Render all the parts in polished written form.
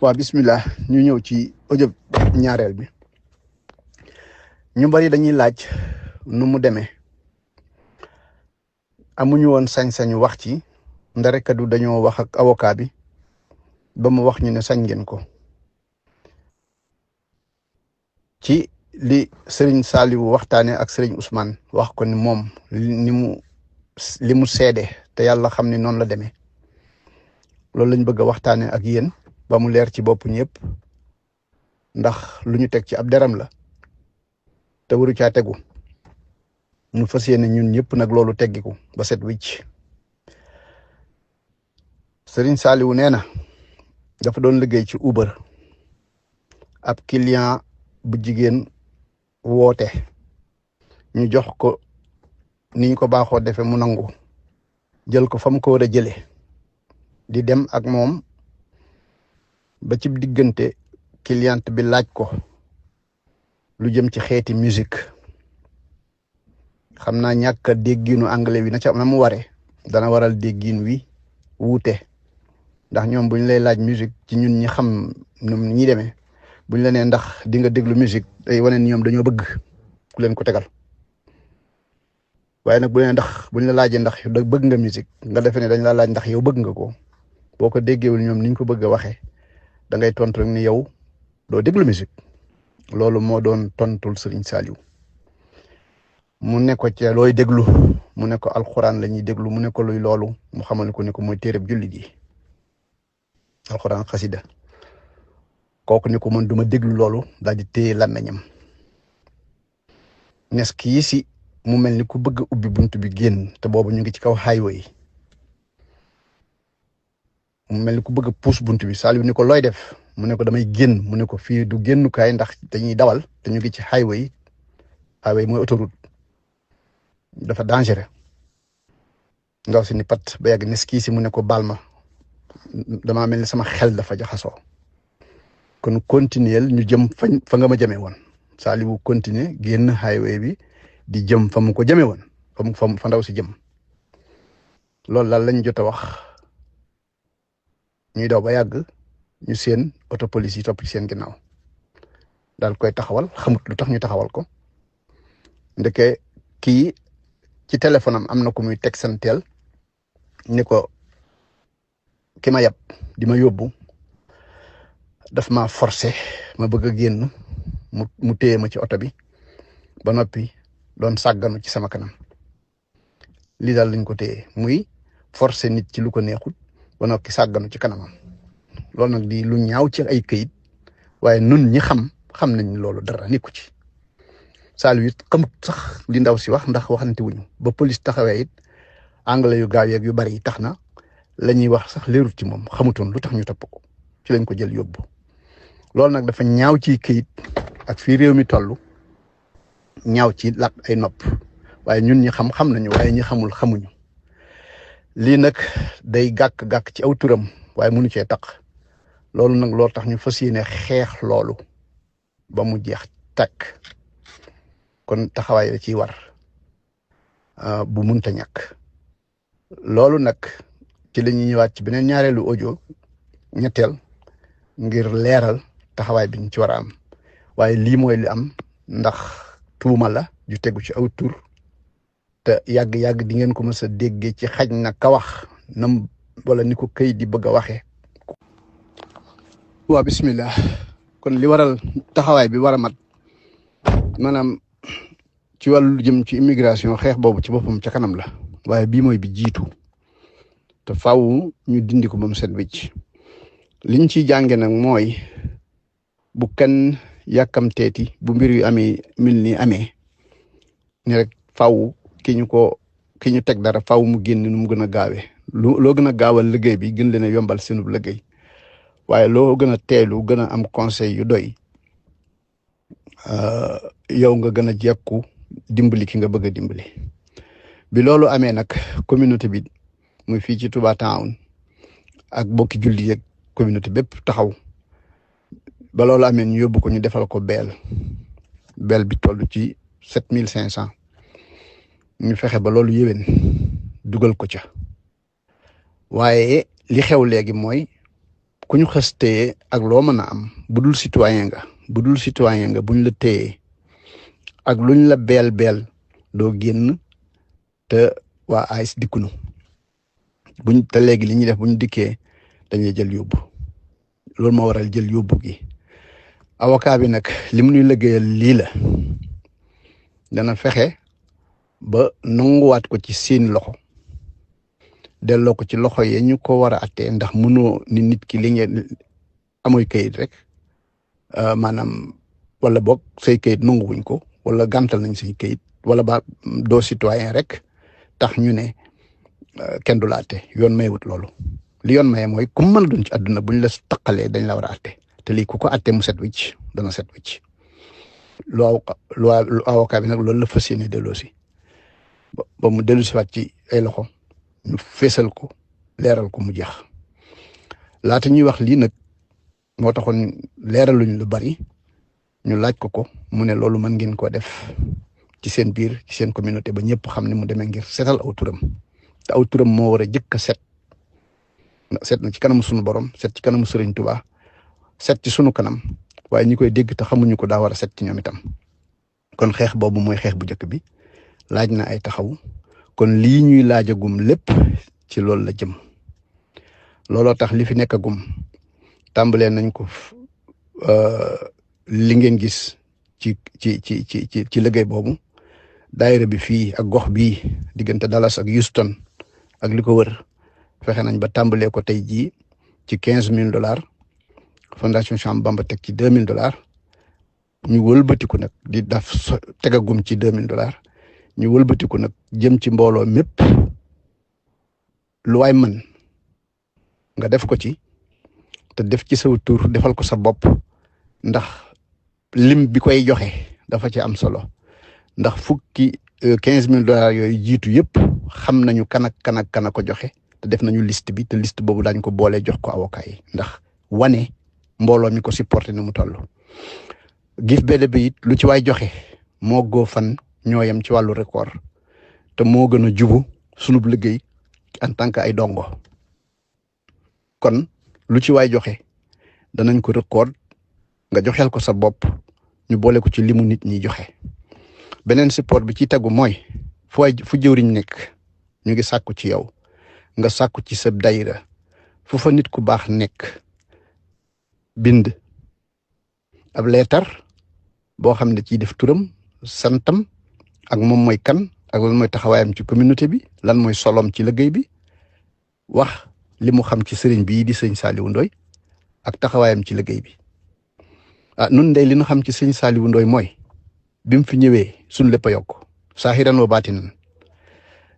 waa bismillah ñu ñëw ci audio ñaareel bi. ñu bari dañuy laaj nu mu demee amuñu woon sañ-sañu wax ci ndarekadu dañoo wax ak avocat bi ba mu wax ñu ne sañ ngeen ko ci li Serigne Saliou waxtaane ak Serigne Ousmane wax ko ni moom li mu seede te yàlla xam ni noonu la demee loolu lañ bëgg a waxtaane ak yéen ba mu leer ci bopp ñëpp ndax lu ñu teg ci ab deram la te waru caa tegu ñu fas yéene ñun ñëpp nag loolu teggiku ba set wicc. Serigne Saliou nee na dafa doon liggéey ci Uber ab client bu jigéen woote ñu jox ko niñ ko baaxoo defee mu nangu jël ko fa mu ko war a jëlee di dem ak moom ba ci diggante client bi laaj ko lu jëm ci xeeti musique xam naa ñàkk a dégginu anglais wi na mu waree dana waral déggin wi wuute ndax ñoom buñ lay laaj musique ci ñun ñi xam nu ñi demee buñ la nee ndax di nga déglu musique day wane ni ñoom dañoo bëgg ku leen ko tegal waaye nag bu nee ndax buñ la laajee ndax bëgg nga musique nga defee ne dañ la laaj ndax yow bëgg nga ko boo ko déggeewul ñoom niñ ko bëgg a waxee da ngay tontu rek ni yow doo déglu musique loolu moo doon tontul Serigne Saliou mu ne ko ci looy déglu mu ne ko alxuraan la ñuy déglu mu ne ko luy loolu mu xamal ko ne ko mooy téereb jullit yi alxuraan xasida kooku ni ko man duma déglu loolu daal di téye làmmeñam nes kii si mu mel ni ku bëgg ubbi buntu bi génn te boobu ñu ngi ci kaw highway mu mel ni ku bëgg puus buntu bi Saliou ni ko looy def mu ne ko damay génn mu ne ko fii du génnukaay ndax dañuy dawal te ñu ngi ci highway mooy autoroute dafa dangereux ndaw si ni pat ba yàgg nes kii si mu ne ko baal ma damaa mel ni sama xel dafa jaxasoo kon continuer ñu jëm fa nga ma jëmee woon Saliou continuer génn highway bi di jëm fa mu ko jëmee woon fa ndaw si jëm loolu daal lañ jot a wax ñuy daw ba yàgg ñu seen auto police yi topp ci seen ginnaaw daal koy taxawal xamut lu tax ñu taxawal ko ndeke kii ci téléphone am na ko muy teg santeel ni ko ki ma yab di ma yóbbu daf ma forcé ma bëgg a génn mu téye ma ci oto bi ba noppi doon sàgganu ci sama kanam lii daal lañ ko téye muy forcé nit ci lu ko neexut ba noppi sàgganu ci kanamam loolu nag di lu ñaaw ci ay këyit waaye nun ñi xam nañ loolu dara nekku ci Saliou it xamut sax li ndaw si wax ndax waxante wuñu ba police taxawee it anglais yu gaaw yeeg yu bari yi tax na la ñuy wax sax leerut ci moom xamutoon lu tax ñu topp ko ci lañ ko jël yóbbu loolu nag dafa ñaaw ci këyit ak fii réew mi toll ñaaw ci làkk ay nopp waaye ñun ñi xam nañu waaye ñi xamul xamuñu lii nag day gàkk-gàkk ci aw turam waaye mënu cee taq loolu nag loolu tax ñu fas yéene xeex loolu ba mu jeex takk kon taxawaay la ciy war bu munta ñàkk loolu nag ci la ñuy ñëwaat ci beneen ñaareelu audio ñetteel ngir leeral taxawaay bi ñu ci war a am waaye lii mooy li am ndax tuuma la ju tegu ci aw tur te yàgg-yàgg di ngeen ko mës a déggee ci xaj na ka wax nam wala ni ko këy di bëgg a waxee. waa bismillah kon li waral taxawaay bi war a mat maanaam ci wàllu jëm ci immigration xeex boobu ci boppam ca kanam la waaye bii mooy bi jiitu te faaw ñu dindi ko ba mu set wicc liñ ciy jànge nag mooy bu kenn yàkkamteeti bu mbir yu amee mil ni amee ni rek faaw ki ñu teg dara faaw mu génn nu mu gën a gaawee loo gën a gaawal liggéey bi gën leen a yombal seenub liggéey waaye loo gën a teelu gën a am conseil yu doy yow nga gën a jekku dimbali ki nga bëgg a dimbali bi loolu amee nag communauté bi muy fii ci Touba Town ak bokki julli yeeg communauté bépp taxaw ba loolu amee ñu yóbbu ko ñu defal ko beel bi toll ci 7500 ñu fexe ba loolu yéwén dugal ko ca waaye li xew léegi mooy ku ñu xas téye ak loo mën a am budul citoyen nga buñ la téye ak luñ la beel doo génn te waa AIS dikkunu te léegi li ñuy def buñ dikkee dañuy jël yóbbu loolu moo waral jël yóbbu gi avocat bi nag li mu ñuy liggéeyal lii la dana fexe ba nanguwaat ko ci seen loxo delloo ko ci loxo yi ñu ko war a attee ndax mënoo ni nit ki li ngeen amoy kayit rek maanaam wala boog say kayit nanguwuñ ko wala gàntal nañ say kayit wala ba doo citoyen rek tax ñu ne kenn du la atte yoon mayewut loolu li yoon maye mooy ku mën a doon ci àdduna buñ la taqalee dañ la war a atte te lii ku ko atte mu set wicc dana set wicc lu avocat bi nag loolu la fas yéene delloo si ba mu dellu si waat ci ay loxo ñu feesal ko leeral ko mu jeex laata ñuy wax lii nag moo taxoon leeraluñ lu bari ñu laaj ko mu ne loolu mën ngeen koo def ci seen biir ci seen communauté ba ñëpp xam ne mu demee ngir setal aw turam te aw turam moo war a jëkk a set na ci kanamu sunu borom set ci kanamu Sëriñ Tuubaa set ci sunu kanam waaye ñi koy dégg te xamuñu ko daa war a set ci ñoom itam kon xeex boobu mooy xeex bu njëkk bi laaj na ay taxaw kon lii ñuy laajagum lépp ci loolu la jëm looloo tax li fi nekkagum tàmbalee nañ ko li ngeen gis ci liggéey boobu daayira bi fii ak gox bii diggante Dallas ak Houston ak li ko wër fexe nañ ba tàmbalee ko tey jii ci $15,000 fondation Cheikh Bamba teg ci $2,000 ñu wëlbatiku nag di daf tegagum ci $2,000 ñu wëlbatiku nag jëm ci mbooloo mépp lu waay mën nga def ko ci te def ci saw tur defal ko sa bopp ndax lim bi koy joxe dafa ci am solo ndax fukki $15,000 yooyu jiitu yëpp xam nañu kan ak ko joxe te def nañu liste bi te liste boobu daañ ko boole jox ko avocat yi ndax wane mbooloo mi ko supporté ni mu toll gif bede bi it lu ci waay joxe moo goo fan ñoo yem ci wàllu record te moo gën a jubu sunub liggéey en tant que ay dongo kon lu ci waay joxe danañ ko record nga joxeel ko sa bopp ñu boole ko ci limu nit ñi joxe beneen support bi ci tegu mooy fu jëwriñ nekk ñu ngi sàkku ci yow nga sàkku ci sa dayra fu fa nit ku baax nekk bind ab leetar boo xam ne ciy def turam santam ak moom mooy kan ak lan mooy taxawaayam ci communauté bi lan mooy solom ci liggéey bi wax li mu xam ci sëriñ bii di sëñ Saliou Ndoye ak taxawaayam ci liggéey bi nun day li ñu xam ci sëñ Saliou Ndoye mooy bi mu fi ñëwee suñ lépp a yokk saahiran wa baatinan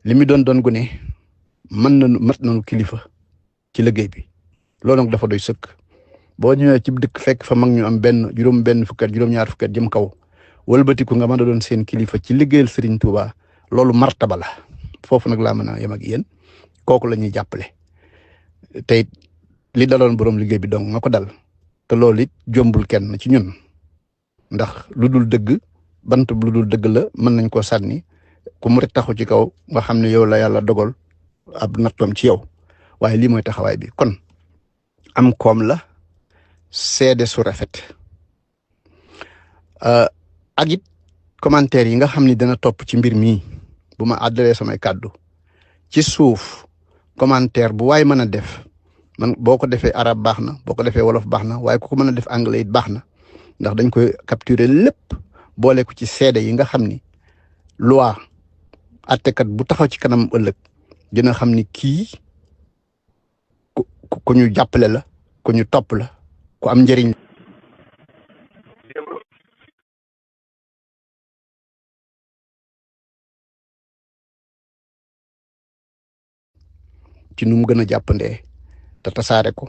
li mu doon gune mat nañu kilifa ci liggéey bi loolu nag dafa doy sëkk boo ñëwee ci dëkk fekk fa mag ñu am juróom-benn fukki at juróom-ñaar fukki at jëm kaw wëlbatiku nga mën a doon seen kilifa ci liggéeyal Serigne Touba loolu martaba la foofu nag laa mën a yem ak yéen kooku la ñuy jàppale tey li daloon borom liggéey bi donc nga ko dal te loolu it jombul kenn ci ñun ndax lu dul dëgg bant lu dul dëgg la mën nañ koo sànni ku mu rek taxu ci kaw nga xam ne yow la yàlla dogal ab nattoom ci yow waaye lii mooy taxawaay bi kon am koom la seede su rafet ak it commentaire yi nga xam ni dana topp ci mbir mi bu ma àddalee samay kàddu ci suuf commentaire bu waay mën a def man boo ko defee arab baax na boo ko defee wolof baax na waaye ku ko mën a def anglais it baax na ndax dañ koy capturer lépp boole ko ci seede yi nga xam ni loi attekat bu taxaw ci kanam ëllëg dina xam ni kii ku ñu jàppale la ku ñu topp la ku am njëriñ ci nu mu gën a jàppandee te tasaare ko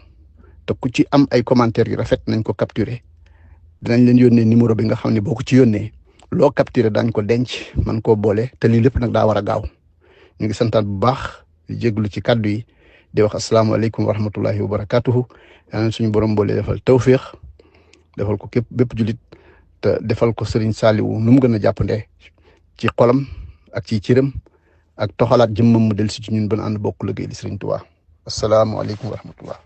te ku ci am ay commentaires yu rafet nañ ko capturer dinañ leen yónnee numéro bi nga xam ne boo ko ci yónnee loo capturer dañ ko denc man koo boole te lii lépp nag daa war a gaaw ñu ngi santaat bu baax di jéglu ci kàddu yi di wax asalaamaaleykum wa rahmatullahi wa barakatuhu yal na suñu borom boole defal tawféex defal ko képp bépp julit te defal ko Serigne Saliou nu mu gën a jàppandee ci xolam ak ci cëram ak toxalaat jëmmam mu del si ci ñun ban ànd bokk liggéey di Serigne Touba asalaamaaleykum wa rahmatullah